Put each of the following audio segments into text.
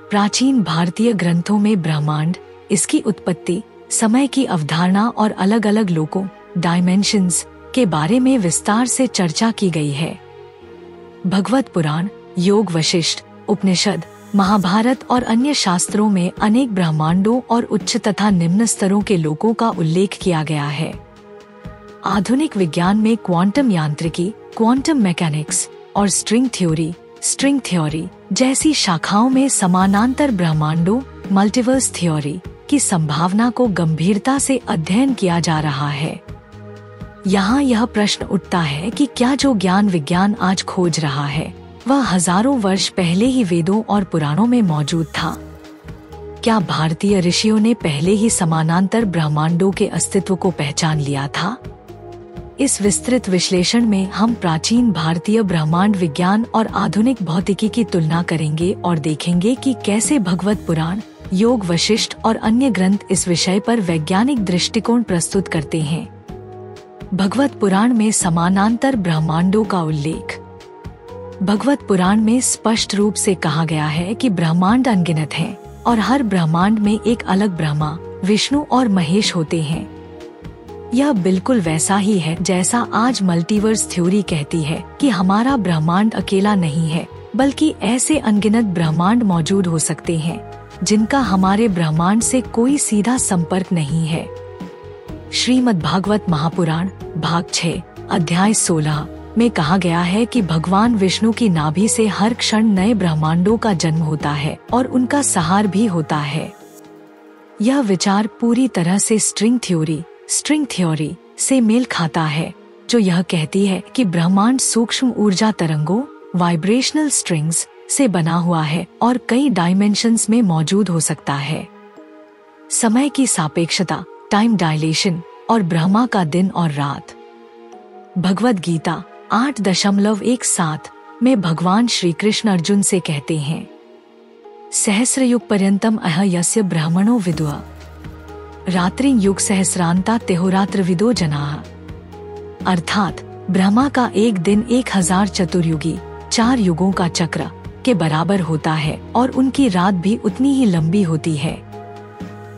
प्राचीन भारतीय ग्रंथों में ब्रह्मांड, इसकी उत्पत्ति, समय की अवधारणा और अलग अलग लोकों, डायमेंशंस के बारे में विस्तार से चर्चा की गई है। भगवत पुराण, योग वशिष्ठ, उपनिषद, महाभारत और अन्य शास्त्रों में अनेक ब्रह्मांडों और उच्च तथा निम्न स्तरों के लोकों का उल्लेख किया गया है। आधुनिक विज्ञान में क्वांटम यांत्रिकी, क्वांटम मैकेनिक्स और स्ट्रिंग थ्योरी जैसी शाखाओं में समानांतर ब्रह्मांडों, मल्टीवर्स थ्योरी की संभावना को गंभीरता से अध्ययन किया जा रहा है। यहाँ यह प्रश्न उठता है कि क्या जो ज्ञान विज्ञान आज खोज रहा है वह हजारों वर्ष पहले ही वेदों और पुराणों में मौजूद था? क्या भारतीय ऋषियों ने पहले ही समानांतर ब्रह्मांडों के अस्तित्व को पहचान लिया था? इस विस्तृत विश्लेषण में हम प्राचीन भारतीय ब्रह्मांड विज्ञान और आधुनिक भौतिकी की तुलना करेंगे और देखेंगे कि कैसे भगवत पुराण, योग वशिष्ठ और अन्य ग्रंथ इस विषय पर वैज्ञानिक दृष्टिकोण प्रस्तुत करते हैं। भगवत पुराण में समानांतर ब्रह्मांडों का उल्लेख। भगवत पुराण में स्पष्ट रूप से कहा गया है कि ब्रह्मांड अनगिनत हैं और हर ब्रह्मांड में एक अलग ब्रह्मा, विष्णु और महेश होते हैं। यह बिल्कुल वैसा ही है जैसा आज मल्टीवर्स थ्योरी कहती है कि हमारा ब्रह्मांड अकेला नहीं है, बल्कि ऐसे अनगिनत ब्रह्मांड मौजूद हो सकते हैं जिनका हमारे ब्रह्मांड से कोई सीधा संपर्क नहीं है। श्रीमद् भागवत महापुराण भाग 6 अध्याय 16 में कहा गया है कि भगवान विष्णु की नाभि से हर क्षण नए ब्रह्मांडों का जन्म होता है और उनका संहार भी होता है। यह विचार पूरी तरह से स्ट्रिंग थ्योरी से मेल खाता है, जो यह कहती है कि ब्रह्मांड सूक्ष्म ऊर्जा तरंगों, वाइब्रेशनल स्ट्रिंग्स से बना हुआ है और कई डायमेंशंस में मौजूद हो सकता है। समय की सापेक्षता, टाइम डायलेशन और ब्रह्मा का दिन और रात। भगवद गीता 8.17 में भगवान श्री कृष्ण अर्जुन से कहते हैं, सहस्रयुग पर्यंतम अह यस्य ब्रह्मणो विदुः रात्रि युग सहस्रांता तेहोरात्र विदो जनाः। अर्थात ब्रह्मा का एक दिन 1000 चतुर्युगी 4 युगों का चक्र के बराबर होता है और उनकी रात भी उतनी ही लंबी होती है।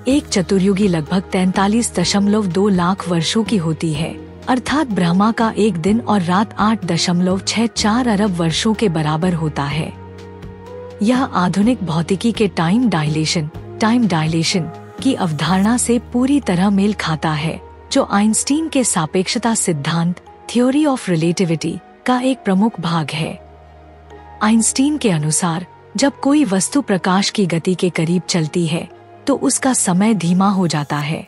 एक चतुर्युगी लगभग 43.2 लाख वर्षों की होती है, अर्थात ब्रह्मा का एक दिन और रात 8.64 अरब वर्षों के बराबर होता है। यह आधुनिक भौतिकी के टाइम डायलेशन की अवधारणा से पूरी तरह मेल खाता है, जो आइंस्टीन के सापेक्षता सिद्धांत, थ्योरी ऑफ रिलेटिविटी का एक प्रमुख भाग है। आइंस्टीन के अनुसार जब कोई वस्तु प्रकाश की गति के करीब चलती है तो उसका समय धीमा हो जाता है।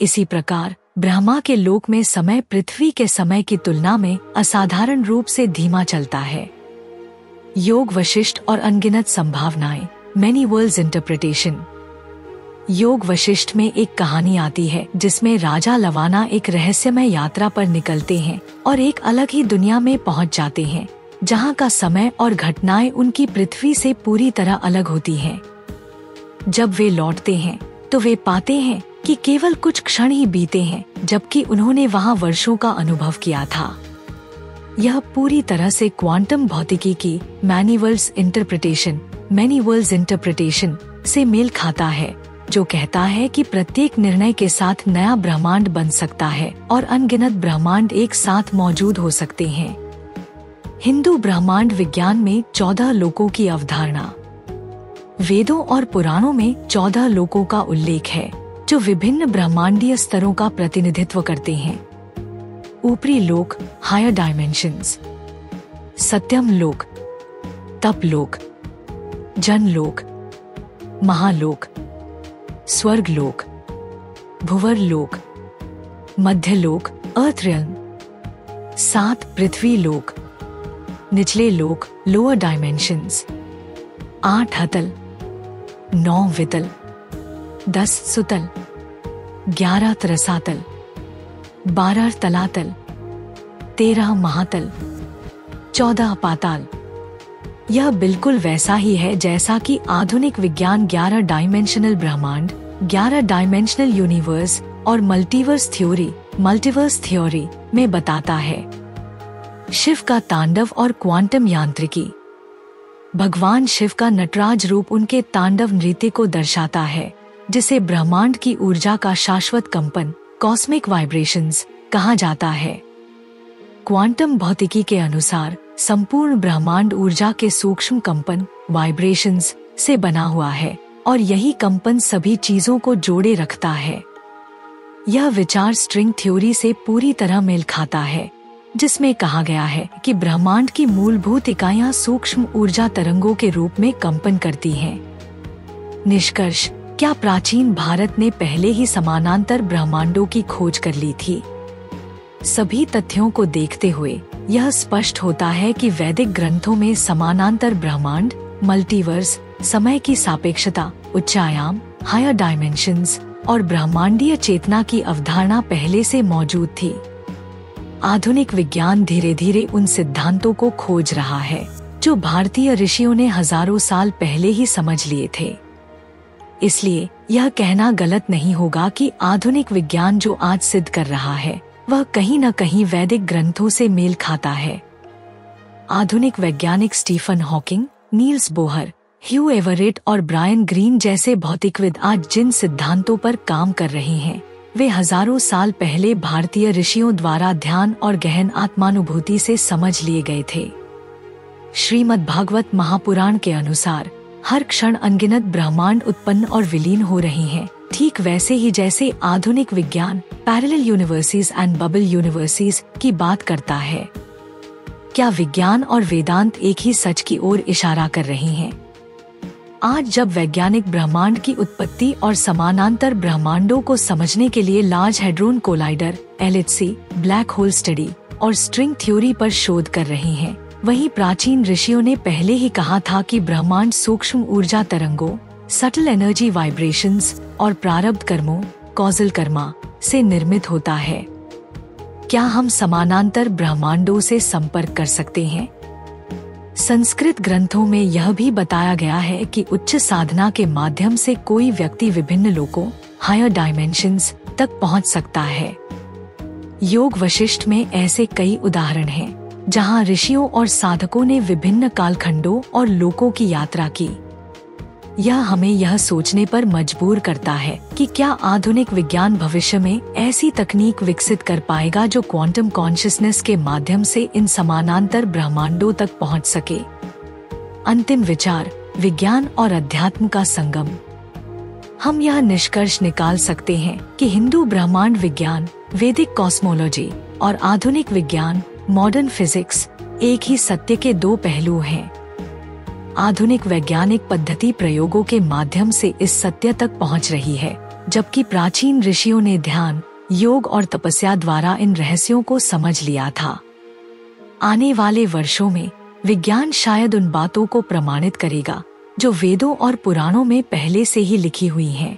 इसी प्रकार ब्रह्मा के लोक में समय पृथ्वी के समय की तुलना में असाधारण रूप से धीमा चलता है। योग वशिष्ठ और अनगिनत संभावनाएं, मैनी वर्ल्ड्स इंटरप्रिटेशन। योग वशिष्ठ में एक कहानी आती है जिसमें राजा लवाना एक रहस्यमय यात्रा पर निकलते हैं और एक अलग ही दुनिया में पहुंच जाते हैं, जहां का समय और घटनाएं उनकी पृथ्वी से पूरी तरह अलग होती हैं। जब वे लौटते हैं तो वे पाते हैं कि केवल कुछ क्षण ही बीते हैं, जबकि उन्होंने वहां वर्षों का अनुभव किया था। यह पूरी तरह से क्वांटम भौतिकी की मैनी वर्ल्ड्स इंटरप्रिटेशन से मेल खाता है, जो कहता है कि प्रत्येक निर्णय के साथ नया ब्रह्मांड बन सकता है और अनगिनत ब्रह्मांड एक साथ मौजूद हो सकते हैं। हिंदू ब्रह्मांड विज्ञान में 14 लोकों की अवधारणा। वेदों और पुराणों में 14 लोकों का उल्लेख है, जो विभिन्न ब्रह्मांडीय स्तरों का प्रतिनिधित्व करते हैं। ऊपरी लोक, हायर डायमेंशंस, सत्यम लोक, तप लोक, जन लोक, महालोक, स्वर्ग लोक, भुवर लोक, मध्य लोक, अर्थ रियल्म, 7 पृथ्वी लोक, निचले लोक, लोअर डायमेंशंस, 8 हतल, 9 वितल, 10 सुतल, 11 त्रसातल, 12 तलातल, 13 महातल, 14 पाताल। यह बिल्कुल वैसा ही है जैसा कि आधुनिक विज्ञान 11 डायमेंशनल ब्रह्मांड, 11 डायमेंशनल यूनिवर्स और मल्टीवर्स थ्योरी में बताता है। शिव का तांडव और क्वांटम यांत्रिकी। भगवान शिव का नटराज रूप उनके तांडव नृत्य को दर्शाता है, जिसे ब्रह्मांड की ऊर्जा का शाश्वत कंपन, कॉस्मिक वाइब्रेशंस कहा जाता है। क्वांटम भौतिकी के अनुसार संपूर्ण ब्रह्मांड ऊर्जा के सूक्ष्म कंपन, वाइब्रेशंस से बना हुआ है और यही कंपन सभी चीजों को जोड़े रखता है। यह विचार स्ट्रिंग थ्योरी से पूरी तरह मेल खाता है, जिसमें कहा गया है कि ब्रह्मांड की मूलभूत इकाइयां सूक्ष्म ऊर्जा तरंगों के रूप में कंपन करती हैं। निष्कर्ष: क्या प्राचीन भारत ने पहले ही समानांतर ब्रह्मांडों की खोज कर ली थी? सभी तथ्यों को देखते हुए यह स्पष्ट होता है कि वैदिक ग्रंथों में समानांतर ब्रह्मांड, मल्टीवर्स, समय की सापेक्षता, उच्चायाम, हायर डायमेंशंस और ब्रह्मांडीय चेतना की अवधारणा पहले से मौजूद थी। आधुनिक विज्ञान धीरे धीरे उन सिद्धांतों को खोज रहा है जो भारतीय ऋषियों ने हजारों साल पहले ही समझ लिए थे। इसलिए यह कहना गलत नहीं होगा कि आधुनिक विज्ञान जो आज सिद्ध कर रहा है वह कहीं न कहीं वैदिक ग्रंथों से मेल खाता है। आधुनिक वैज्ञानिक स्टीफन हॉकिंग, नील्स बोहर, ह्यू एवरेट और ब्रायन ग्रीन जैसे भौतिकविद आज जिन सिद्धांतों पर काम कर रहे हैं वे हजारों साल पहले भारतीय ऋषियों द्वारा ध्यान और गहन आत्मानुभूति से समझ लिए गए थे। श्रीमद् भागवत महापुराण के अनुसार हर क्षण अनगिनत ब्रह्मांड उत्पन्न और विलीन हो रहे हैं, ठीक वैसे ही जैसे आधुनिक विज्ञान parallel universes and bubble universes की बात करता है। क्या विज्ञान और वेदांत एक ही सच की ओर इशारा कर रहे हैं? आज जब वैज्ञानिक ब्रह्मांड की उत्पत्ति और समानांतर ब्रह्मांडों को समझने के लिए large hadron collider (LHC), black hole study और स्ट्रिंग थ्योरी पर शोध कर रहे हैं, वहीं प्राचीन ऋषियों ने पहले ही कहा था कि ब्रह्मांड सूक्ष्म ऊर्जा तरंगों, सटल एनर्जी वाइब्रेशंस और प्रारब्ध कर्मों, कॉजल कर्मा से निर्मित होता है। क्या हम समानांतर ब्रह्मांडों से संपर्क कर सकते हैं? संस्कृत ग्रंथों में यह भी बताया गया है कि उच्च साधना के माध्यम से कोई व्यक्ति विभिन्न लोकों, हायर डायमेंशंस तक पहुंच सकता है। योग वशिष्ठ में ऐसे कई उदाहरण हैं, जहां ऋषियों और साधकों ने विभिन्न कालखंडों और लोकों की यात्रा की। यह हमें यह सोचने पर मजबूर करता है कि क्या आधुनिक विज्ञान भविष्य में ऐसी तकनीक विकसित कर पाएगा जो क्वांटम कॉन्शियसनेस के माध्यम से इन समानांतर ब्रह्मांडों तक पहुंच सके। अंतिम विचार: विज्ञान और अध्यात्म का संगम। हम यह निष्कर्ष निकाल सकते हैं कि हिंदू ब्रह्मांड विज्ञान, वैदिक कॉस्मोलॉजी और आधुनिक विज्ञान, मॉडर्न फिजिक्स, एक ही सत्य के दो पहलू हैं। आधुनिक वैज्ञानिक पद्धति प्रयोगों के माध्यम से इस सत्य तक पहुंच रही है, जबकि प्राचीन ऋषियों ने ध्यान, योग और तपस्या द्वारा इन रहस्यों को समझ लिया था। आने वाले वर्षों में विज्ञान शायद उन बातों को प्रमाणित करेगा जो वेदों और पुराणों में पहले से ही लिखी हुई हैं।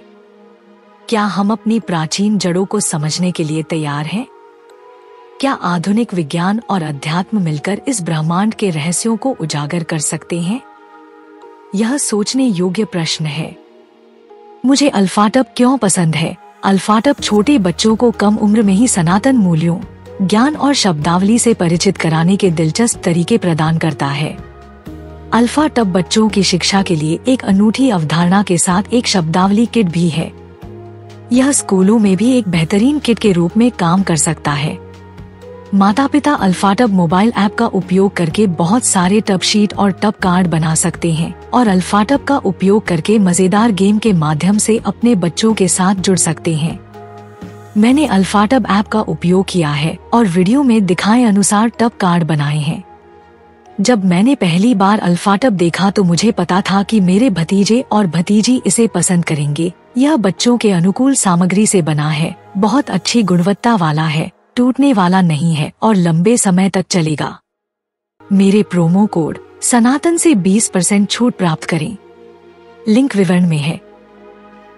क्या हम अपनी प्राचीन जड़ों को समझने के लिए तैयार हैं? क्या आधुनिक विज्ञान और अध्यात्म मिलकर इस ब्रह्मांड के रहस्यों को उजागर कर सकते हैं? यह सोचने योग्य प्रश्न है। मुझे अल्फाटब क्यों पसंद है? अल्फाटब छोटे बच्चों को कम उम्र में ही सनातन मूल्यों, ज्ञान और शब्दावली से परिचित कराने के दिलचस्प तरीके प्रदान करता है। अल्फाटब बच्चों की शिक्षा के लिए एक अनूठी अवधारणा के साथ एक शब्दावली किट भी है। यह स्कूलों में भी एक बेहतरीन किट के रूप में काम कर सकता है। माता पिता अल्फाटब मोबाइल ऐप का उपयोग करके बहुत सारे टब शीट और टब कार्ड बना सकते हैं और अल्फाटब का उपयोग करके मजेदार गेम के माध्यम से अपने बच्चों के साथ जुड़ सकते हैं। मैंने अल्फाटब ऐप का उपयोग किया है और वीडियो में दिखाए अनुसार टब कार्ड बनाए हैं। जब मैंने पहली बार अल्फाटब देखा तो मुझे पता था कि मेरे भतीजे और भतीजी इसे पसंद करेंगे। यह बच्चों के अनुकूल सामग्री से बना है, बहुत अच्छी गुणवत्ता वाला है, टूटने वाला नहीं है और लंबे समय तक चलेगा। मेरे प्रोमो कोड सनातन से 20% छूट प्राप्त करें। लिंक विवरण में है।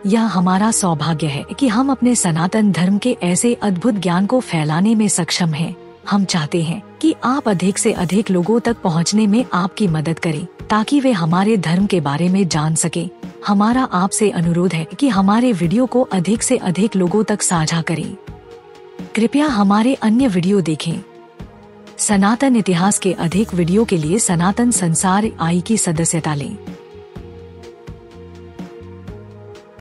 यह हमारा सौभाग्य है कि हम अपने सनातन धर्म के ऐसे अद्भुत ज्ञान को फैलाने में सक्षम हैं। हम चाहते हैं कि आप अधिक से अधिक लोगों तक पहुंचने में आपकी मदद करें ताकि वे हमारे धर्म के बारे में जान सकें। हमारा आपसे अनुरोध है कि हमारे वीडियो को अधिक से अधिक लोगों तक साझा करें। कृपया हमारे अन्य वीडियो देखें। सनातन इतिहास के अधिक वीडियो के लिए सनातन संसार आई की सदस्यता लें।